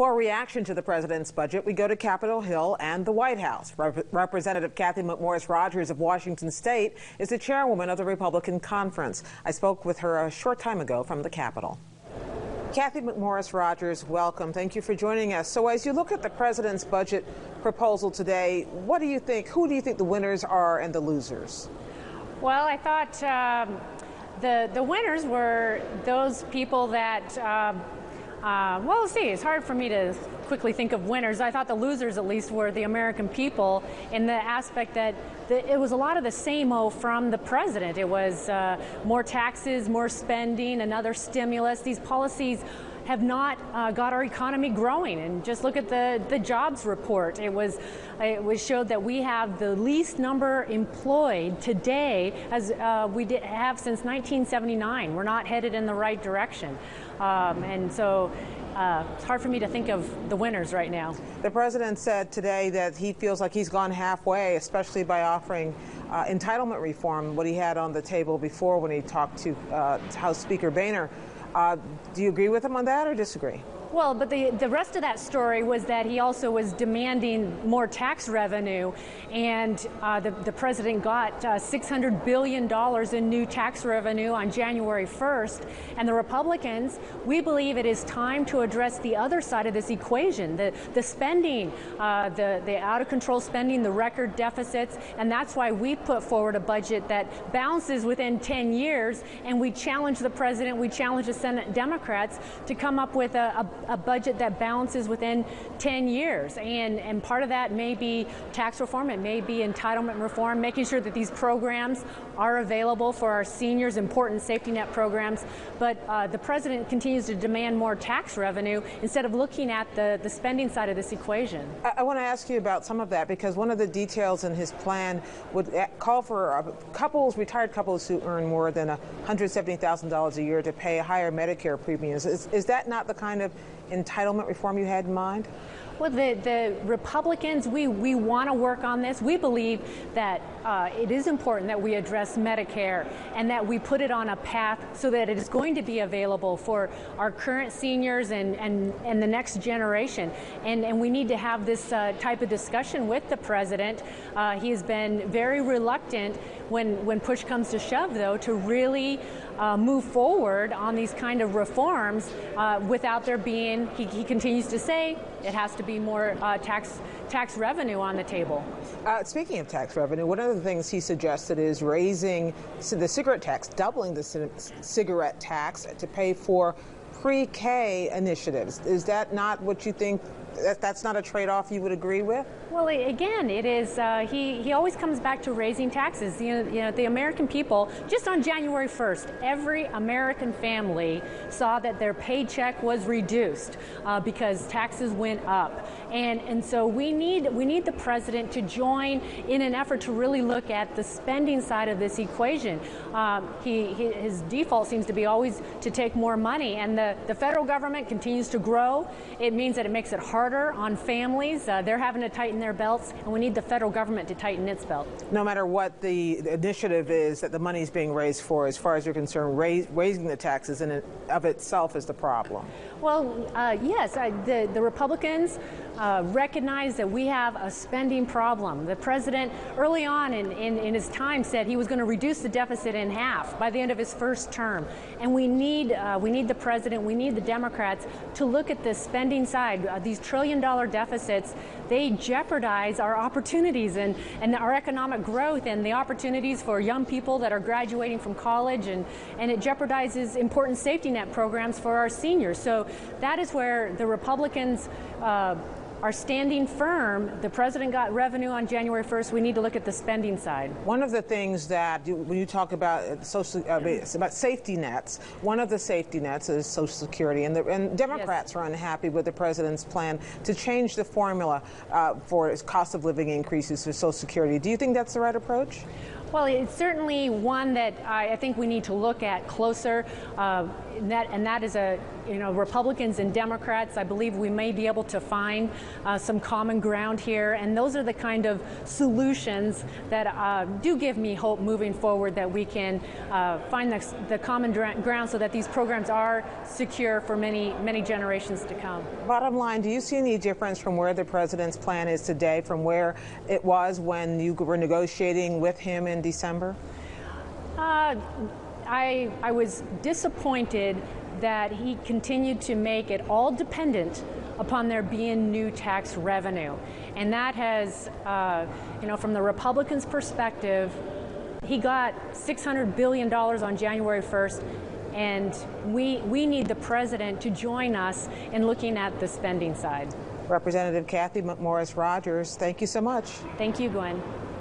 For a reaction to the president's budget, we go to Capitol Hill and the White House. Representative Cathy McMorris Rodgers of Washington State is the chairwoman of the Republican Conference. I spoke with her a short time ago from the Capitol. Cathy McMorris Rodgers, welcome. Thank you for joining us. So as you look at the president's budget proposal today, what do you think? Who do you think the winners are and the losers? Well, I thought the winners were those people that, well, let's see, it's hard for me to quickly think of winners. I thought the losers, at least, were the American people in the aspect that it was a lot of the same-o from the president. It was more taxes, more spending, another stimulus. These policies have not got our economy growing. And just look at the jobs report. It showed that we have the least number employed today as we have since 1979. We're not headed in the right direction. And so it's hard for me to think of the winners right now. The president said today that he feels like he's gone halfway, especially by offering entitlement reform, what he had on the table before when he talked to House Speaker Boehner. Do you agree with him on that or disagree? Well, but the rest of that story was that he also was demanding more tax revenue, and the president got $600 billion in new tax revenue on January 1st. And the Republicans, we believe it is time to address the other side of this equation, the spending, the out-of-control spending, the record deficits, and that's why we put forward a budget that balances within 10 years, and we challenge the president, we challenge the Senate Democrats to come up with a budget that balances within 10 years. And part of that may be tax reform, it may be entitlement reform, making sure that these programs are available for our seniors, important safety net programs. But the president continues to demand more tax revenue instead of looking at the spending side of this equation. I want to ask you about some of that, because one of the details in his plan would call for retired couples who earn more than $170,000 a year to pay higher Medicare premiums. Is that not the kind of entitlement reform you had in mind? Well, the Republicans, we want to work on this. We believe that it is important that we address Medicare and that we put it on a path so that it is going to be available for our current seniors and the next generation. And we need to have this type of discussion with the president. He has been very reluctant when push comes to shove, though, to really move forward on these kind of reforms without there being, he continues to say, it has to be more tax revenue on the table. Speaking of tax revenue, one of the things he suggested is raising the cigarette tax, doubling the cigarette tax to pay for pre-K initiatives. Is that not what you think? That's not a trade-off you would agree with? Well, again, it is. He always comes back to raising taxes. You know, the American people, just on January 1st, every American family saw that their paycheck was reduced because taxes went up, and so we need the president to join in an effort to really look at the spending side of this equation. His default seems to be always to take more money, and the federal government continues to grow. It means that it makes it harder on families. They're having to tighten their belts, and we need the federal government to tighten its belt. No matter what the initiative is that the money is being raised for, as far as you're concerned, raising the taxes in and of itself is the problem. Well, yes, the Republicans recognize that we have a spending problem. The president early on in his time said he was going to reduce the deficit in half by the end of his first term. And we need the president, we need the Democrats to look at the spending side. These trillion-dollar deficits, they jeopardize our opportunities and our economic growth and the opportunities for young people that are graduating from college, and it jeopardizes important safety net programs for our seniors. So that is where the Republicans are standing firm. The president got revenue on January 1st. We need to look at the spending side. One of the things that, when you talk about about safety nets, one of the safety nets is Social Security, and Democrats are unhappy with the president's plan to change the formula for cost of living increases for Social Security. Do you think that's the right approach? Well, it's certainly one that I think we need to look at closer, and that is Republicans and Democrats, I believe we may be able to find some common ground here, and those are the kind of solutions that do give me hope moving forward, that we can find the common ground so that these programs are secure for many generations to come. Bottom line, do you see any difference from where the president's plan is today from where it was when you were negotiating with him in December? I was disappointed that he continued to make it all dependent upon there being new tax revenue. And that has, from the Republicans' perspective, he got $600 billion on January 1st, and we need the president to join us in looking at the spending side. Representative Cathy McMorris Rodgers, thank you so much. Thank you, Gwen.